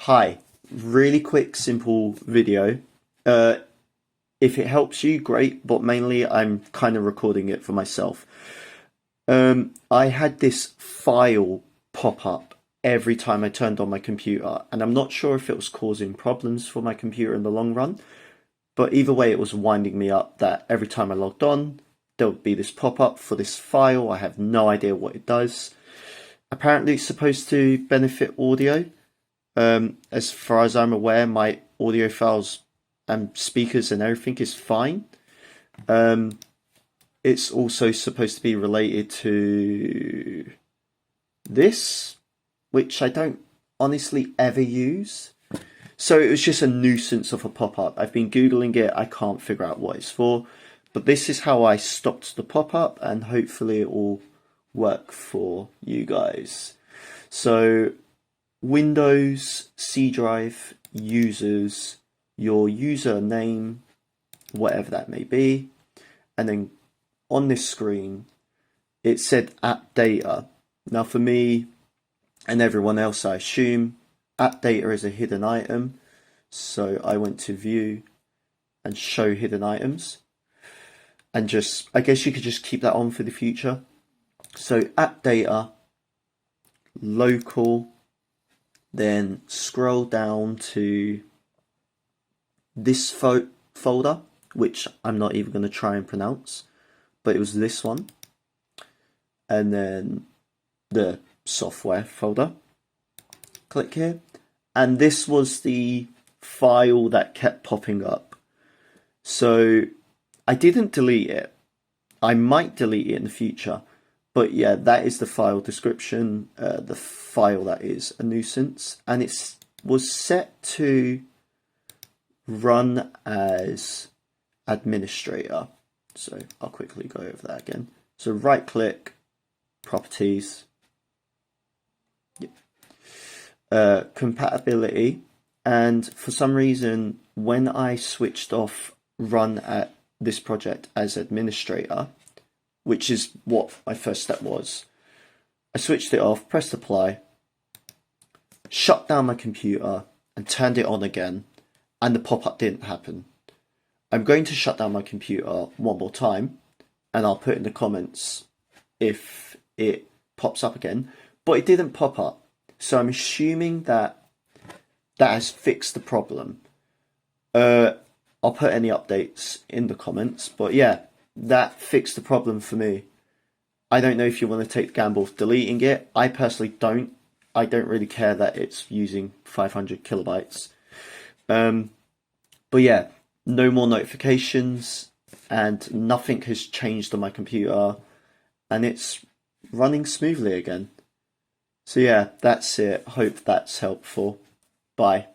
Hi, really quick, simple video. Uh, if it helps you, great, but mainly I'm kind of recording it for myself. I had this file pop up every time I turned on my computer, and I'm not sure if it was causing problems for my computer in the long run, but either way, it was winding me up that every time I logged on, there would be this pop up for this file. I have no idea what it does. Apparently, it's supposed to benefit audio. As far as I'm aware, my audio files and speakers and everything is fine. It's also supposed to be related to this, which I don't honestly ever use. So it was just a nuisance of a pop-up. I've been Googling it, I can't figure out what it's for. But this is how I stopped the pop-up, and hopefully it will work for you guys. So Windows C drive users your username, whatever that may be, and then on this screen it said app data. Now for me and everyone else, I assume app data is a hidden item, so I went to view and show hidden items, and just, I guess you could just keep that on for the future. So app data, local, then scroll down to this folder, which I'm not even going to try and pronounce, but it was this one, and then the software folder. Click here, and this was the file that kept popping up. So I didn't delete it. I might delete it in the future, but yeah, that is the file description. The file that is a nuisance, and it was set to run as administrator. So I'll quickly go over that again. So right click, properties, compatibility, and for some reason when I switched off run at this project as administrator, which is what my first step was, I switched it off, pressed apply, shut down my computer and turned it on again, and the pop-up didn't happen. I'm going to shut down my computer one more time, and I'll put in the comments if it pops up again, but it didn't pop up. So I'm assuming that that has fixed the problem. I'll put any updates in the comments, but yeah, that fixed the problem for me. I don't know if you want to take the gamble of deleting it. I personally don't. I don't really care that it's using 500 kilobytes. But yeah, no more notifications, and nothing has changed on my computer, and it's running smoothly again. So yeah, that's it. Hope that's helpful. Bye.